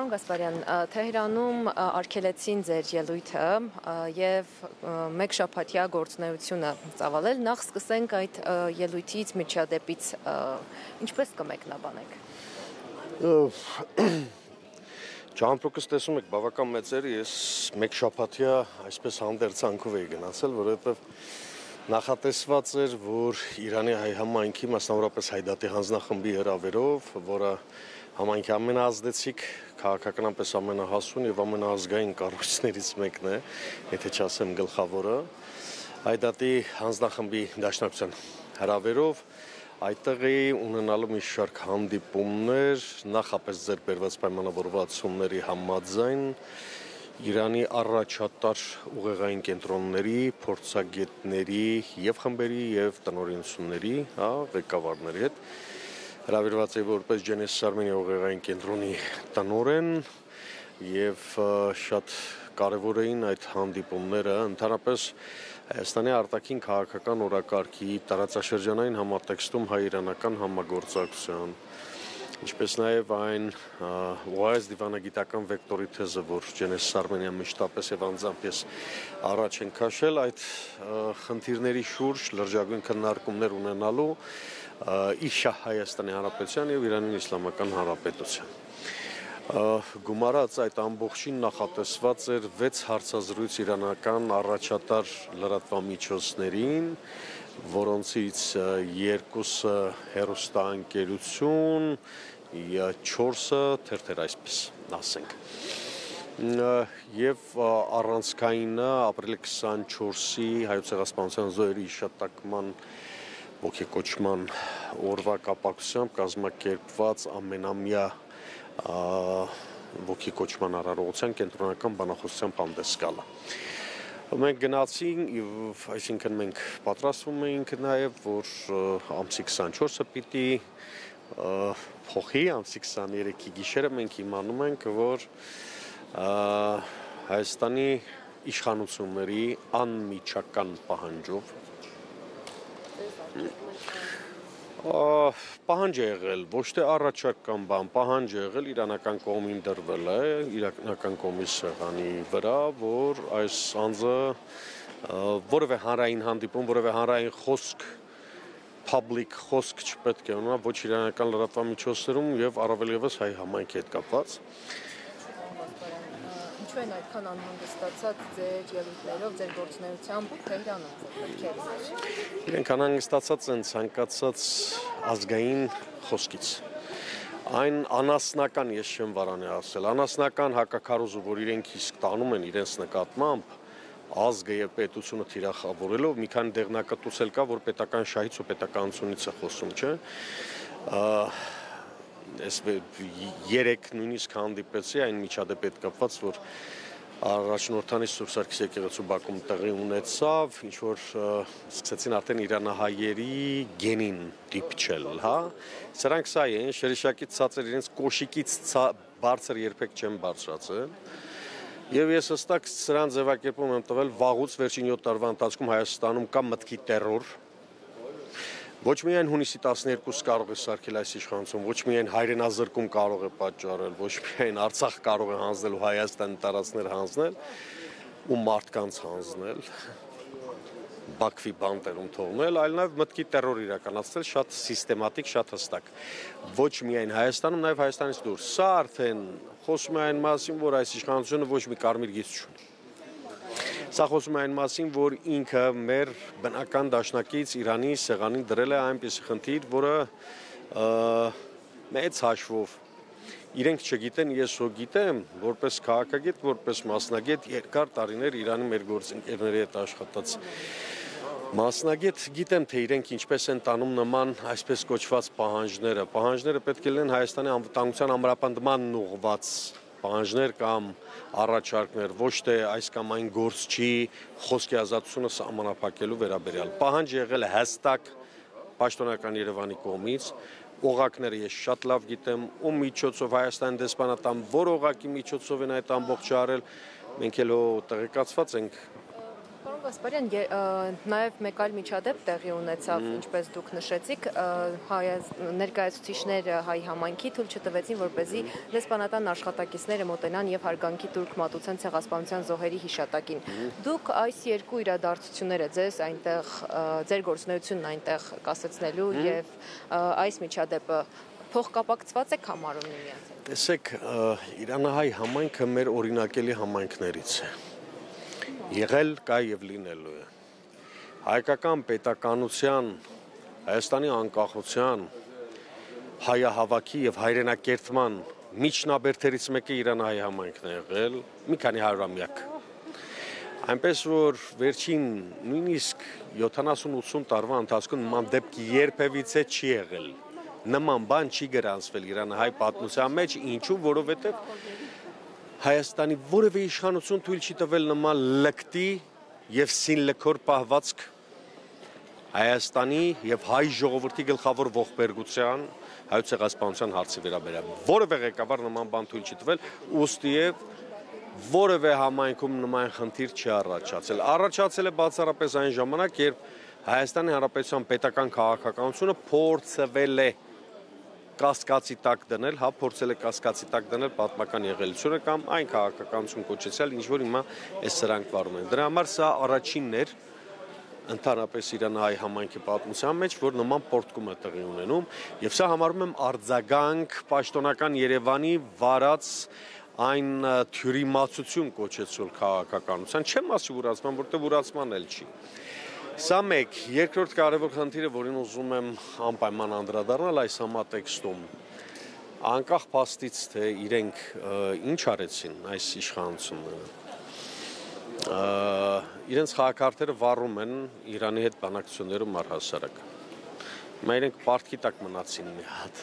Պարոն Գասպարյան, Թեհրանում արգելեցին ձեր ելույթը եւ մեկ շաբաթյա գործունեությունը ծավալել, նախ սկսենք այդ ելույթից, միջադեպից, ինչպես կմեկնաբանեք։ Ճամփորդս տեսում եք բավական մեծ էր, ես մեկ շաբաթյա այսպես հանդերձանքով էի գնացել, որովհետեւ նախատեսված էր, որ Իրանի հայ համայնքի, մասնավորապես Հայդատի հանձնախմբի հրավերով, որը համայնքի ամենաազդեցիկ, քաղաքականապես ամենահասուն եւ ամենաազգային կառույցներից մեկն է, եթե չասեմ գլխավորը, Հայդատի հանձնախմբի դաշնակցության հրավերով այդտեղ էի ունենալու մի շարք հանդիպումներ, նախապես ձեռքբերված պայմանավորվածությունների համաձայն Իրանի առաջատար ուղեղային կենտրոնների, փորձագետների եւ խմբերի եւ տնօրինությունների, ղեկավարների հետ հրավիրված է որպես Genesis Armenia ուղեղային կենտրոնի տնօրեն եւ շատ կարեւոր էին այդ հանդիպումները, ընդհանրապես Հայաստանի արտաքին քաղաքական օրակարգի տարածաշրջանային համատեքստում հայ-իրանական համագործակցության ինչպես նաև այն ուղղակի դիվանագիտական վեկտորի թեզը, որ Genesis Armenia մշտապես եւ անձամբ ես առաջ են քաշել այդ խնդիրների շուրջ լրջագույն քննարկումներ ունենալու իր շահ Հայաստանի Հանրապետության եւ Իրանի Իսլամական Հանրապետության։ Գումարած այդ ամբողջին նախատեսված էր 6 հարցազրույց իրանական առաջատար լրատվամիջոցներին, որոնցից 2-ը հեռուստաընկերություն, 4-ը թերթեր այսպես ասենք։ Եվ առանցքայինը ապրիլի 24-ի հայոց ցեղասպանության զոհերի հիշատակման ոգեկոչման օրվա կապակցությամբ կազմակերպված ամենամյա ոգեկոչման արարողության կենտրոնական բանախոսությամբ հանդես գալը։ Մենք գնացինք, այսինքն մենք պատրաստվում էինք նաև, որ ամսի 24-ը պիտի փոխի, ամսի 23-ի գիշերը մենք իմանում ենք, որ Հայաստանի իշխանությունների անմիջական պահանջով պահանջ է եղել, ոչ թե առաջարկ կամ բան, պահանջ է եղել իրանական կողմին դրվել է, իրանական կողմի սեղանի վրա, որ այս անձը որևէ հանրային հանդիպում, որևէ հանրային խոսք, public խոսք չպետք է ունենա ոչ իրանական լրատվամիջոցներում եւ առավել եւս հայ համայնքի հետ կապված։ Ինչու են այդքան անհանգստացած ձեր ելույթներով, ձեր գործունեությամբ Թեհրանում, որ պետք է լիներ։ Իրենք անհանգստացած են ցանկացած ազգային խոսքից։ Այն անասնական, ես չեմ վարանի ասել, անասնական հակակարոզը, որ իրենք իսկ տանում են իրենց նկատմամբ, ազգը եւ պետությունը թիրախավորելով մի քանի դեղնակտուցել կա, որ պետական շահից ու պետականությունից է խոսում, չէ՞։ Ես 3 նույնիսկ հանդիպեցի այն միջադեպի հետ կապված, որ առաջնորդանի Սուրբ Սարգիս եկեղեցու բակում տեղի ունեցավ, ինչ որ սկսեցին արդեն իրանահայերի գենին դիպչել, հա։ Սրանք սա են, շերիշակից ցածր իրենց կոշիկից բարձր երբեք չեմ բարձրացել։ Եվ ես հստակ սրան ձևակերպում եմ տվել վաղուց վերջին 7 տարվա ընթացքում Հայաստանում կա մտքի տերոր։ Ոչ միայն հունիսի 12-ը կարող է սարքել այս իշխանություն, ոչ միայն հայրենազրկում կարող է պատճառել, ոչ միայն Արցախ կարող է հանձնել ու Հայաստանի տարածքներ հանձնել ու մարդկանց հանձնել, Բաքվի բանտերում թողնել, այլ նաև մտքի տերոր իրականացնել շատ սիստեմատիկ, շատ հստակ։ Ոչ միայն Հայաստանում, նաև Հայաստանից դուրս։ Սա արդեն խոսում է այն մասին, որ այս իշխանությունը ոչ մի կարմիր գիծ չունի։ Սա խոսում է այն մասին, որ ինքը մեր բնական դաշնակից Իրանի սեղանին դրել է այնպիսի խնդիր, որը մեծ հաշվով իրենք չգիտեն, ես հո գիտեմ, որպես քաղաքագետ, որպես մասնագետ երկար տարիներ Իրանի մեր գործընկերների հետ աշխատած մասնագետ, գիտեմ, թե իրենք ինչպես են տանում նման այսպես կոչված պահանջները։ Պահանջները պետք է լինեն Հայաստանի անվտանգության ամրապնդմանն ուղղված պահանջներ կամ առաջարկներ, ոչ թե այս կամ այն գործչի խոսքի ազատությունը սահմանափակելու վերաբերյալ։ Պահանջ եղել է հստակ պաշտոնական Երևանի կողմից, օղակները ես շատ լավ գիտեմ, ում միջոցով Հայաստանի դեսպանատան, որ օղակի միջոցով են այդ ամբողջը արել, մենք էլ տեղեկացված ենք։ Գասպարյան, նաև մեկ այլ միջադեպ տեղի ունեցավ, ինչպես դուք նշեցիք, ներկայացուցիչները հայ համայնքի թույլ չտվեցին, որպեսզի դեսպանատան աշխատակիցները մոտենան եւ հարգանքի տուրք մատուցեն ցեղասպանության զոհերի հիշատակին։ Դուք այս երկու իրադարձությունները ձեզ այնտեղ ձեր գործունեությունն այնտեղ կասեցնելու եւ այս միջադեպը փոխկապակցված եք համարում միմյանց։ Տեսեք, իրանահայ համայնքը մեր օրինակելի համայնքներից է։ Եղել կա եւ լինելու է։ Հայկական պետականության, Հայաստանի անկախության, հայահավաքի եւ հայրենակերտման միջնաբերդերից մեկը իրանահայ համայնքն է եղել մի քանի հարյուրամյակ։ Այնպես որ վերջին նույնիսկ 70-80 տարվա ընթացքում նման դեպք երբևիցե չի եղել։ Նման բան չի գրանցվել իրանահայ պատմության մեջ, ինչու, որովհետեւ Հայաստանի որևէ իշխանություն թույլ չի տվել նման լկտի եւ սինլքոր պահվածք Հայաստանի եւ հայ ժողովրդի գլխավոր ողբերգության հայոց ցեղասպանության հարցի վերաբերյալ։ Որևէ ղեկավար նման բան թույլ չի տվել, ուստիև որևէ համայնքում նման խնդիր չի առաջացել։ Առաջացել է բացառապես այն ժամանակ, երբ Հայաստանի Հանրապետության պետական քաղաքականությունը փորձվել է կասկածի տակ դնել, փորձել է կասկածի տակ դնել պատմական եղելությունը կամ այն քաղաքականություն կոչեցյալ, ինչ որ հիմա այս սրանք վարում են։ Դրա համար սա առաջինն էր ընդհանրապես իրանահայ համայնքի պատմության մեջ, որ նման պորտկում է տեղի ունենում, եւ սա համարում եմ արձագանք պաշտոնական Երևանի վարած այն թյուրիմացություն կոչեցულ քաղաքականության, չեմ ասի ուրացման, որտեղ ուրացման էլ չի։ Սա մեկ, երկրորդ կարևոր խնդիրը, որին ուզում եմ անպայման անդրադառնալ այս համատեքստում, անկախ փաստից, թե իրենք ինչ արեցին այս իշխանությունները, իրենց խաղակարգերը վառում են Իրանի հետ բանակցություններում առհասարակ։ Հիմա իրենք պարտքի տակ մնացին մի հատ։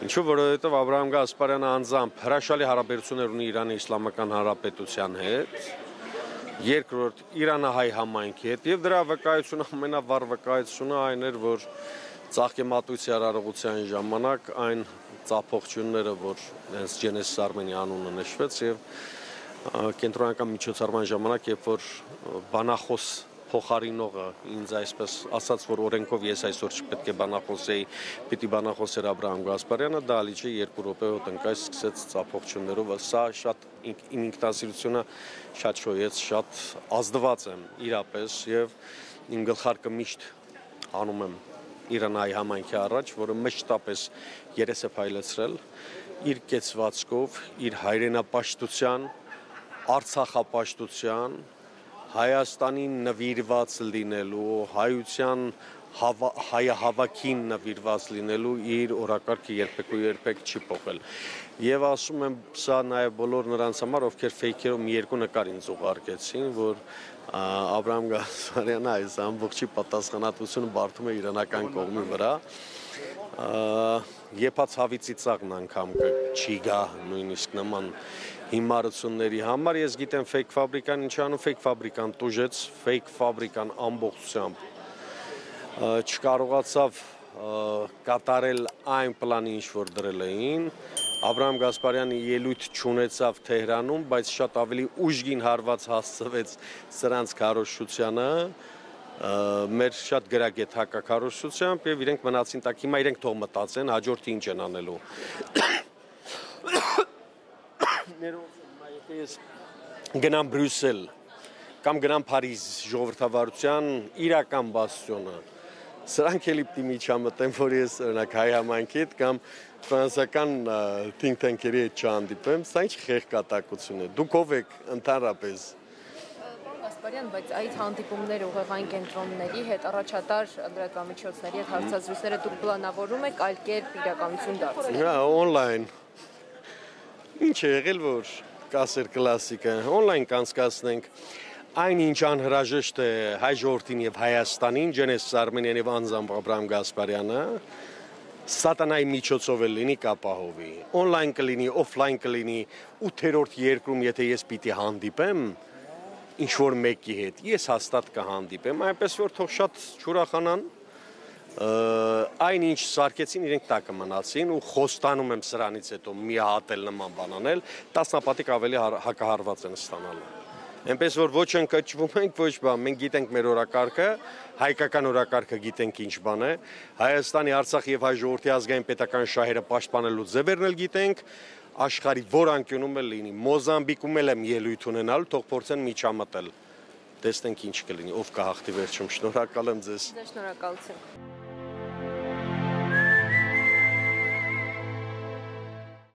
Ինչու, որովհետև Աբրահամ Գասպարյանը անձամբ հրաշալի հարաբերություններ ունի Իրանի Իսլամական Հանրապետության հետ, երկրորդ իրանահայ համայնքի հետ եւ դրա վկայությունը ամենավառ վկայությունը այն էր, որ Ծաղկեմատույցի արարողության ժամանակ այն ծափողջունները, որ հենց Ջենեսիս Արմենիա անունը նշվեց եւ կենտրոնական միջոցառման ժամանակ, երբ որ բանախոս փոխարինողը ինձ այսպես ասաց, որ օրենքով ես այսօր չպետք է բանախոսեի, պիտի բանախոսեր Աբրահամ Գասպարյանը, դա ալիչի 2 րոպեով տնկայ սկսեց ծափողջուններով, սա շատ իմ ինքնասիրությունը շատ շոյեց, շատ ազդված եմ իրապես եւ իմ գլխարկը միշտ անում եմ իրանահայ համայնքի առաջ, որը մշտապես երես է փայլեցրել իր կեցվածքով, իր հայրենապաշտության, արցախապաշտության, Հայաստանին նվիրված լինելու, հայության հայահավաքին նվիրված լինելու իր օրակարգը երբեք չի փոխել։ Եվ ասում եմ սա նաև բոլոր նրանց համար, ովքեր ֆեյքերով մի երկու նկար ինձ ուղարկեցին, որ Աբրահամ Գասպարյանը այս ամբողջի պատասխանատվությունը բարդում է իրանական կողմի վրա։ Եփած հավի ծիծաղն անգամ չի գա նույնիսկ նման հիմարությունների համար։ Ես գիտեմ ֆեյք ֆաբրիկան ինչ անում, ֆեյք ֆաբրիկան տուժեց, ֆեյք ֆաբրիկան ամբողջությամբ չկարողացավ կատարել այն պլանի, ինչ որ դրել էին։ Աբրահամ Գասպարյանը ելույթ չունեցավ Թեհրանում, բայց շատ ավելի ուժգին հարված հասցվեց սրանց քարոզչությանը, մեր շատ գրագետ հակաքարոզչությամբ եւ իրենք մնացին տակ։ Հիմա իրենք թող մտածեն հաջորդը ինչ են անելու։ Ես գնամ Բրյուսել կամ գնամ Փարիզ ժողովրդավարության իրական բաստիոնը, սրանք էլի պիտի միջամտեմ, որ ես օրինակ հայ համայնքի հետ կամ ֆրանսիական think tank-երի հետ չհանդիպեմ, սա ինչ խեղկատակություն է։ Դուք ով եք ընդհանրապես։ Գասպարյան, բայց այդ հանդիպումները ուղեղային կենտրոնների հետ, առաջատար լրատվամիջոցների հետ հարցազրույցները դուք պլանավորում եք այլ կերպ իրականություն դարձնել։ Հա, օնլայն։ Ինչ է եղել, որ կասեր կլասիկը, օնլայն կանցկացնենք, այնինչ անհրաժեշտ է հայ ժողովրդին եւ Հայաստանին, Ջենեսիս Արմենիան եւ անձամբ Աբրահամ Գասպարյանը, սատանայի միջոցով էլ լինի կապահովի, օնլայն կլինի, օֆլայն կլինի, 8-րդ երկրում, եթե ես պիտի հանդիպեմ, ինչ որ մեկի հետ, ես հաստատ կհանդիպեմ, այնպես որ թող շատ չուրախանան, այնինչ սարքեցին իրենք տակը մնացին ու խոստանում եմ սրանից հետո մի հատ էլ նման բան անել, տասնապատիկ ավելի հակահարված են ստանալու։ Այնպես որ ոչ ընկճվում ենք, ոչ բան, մենք գիտենք մեր օրակարգը, հայկական օրակարգը գիտենք ինչ բան է, Հայաստանի, Արցախի եւ հայ ժողովրդի ազգային պետական շահերը պաշտպանելու ձևերն էլ գիտենք, աշխարհի որ անկյունում էլ լինի, Մոզամբիկում էլ եմ ելույթ ունենալ, թող փորձեն միջամտել։ Տեսնենք ինչ կլինի, ով կհաղթի վերջում։ Շնորհակալ եմ ձեզ։ Ձեզ շնորհակալություն։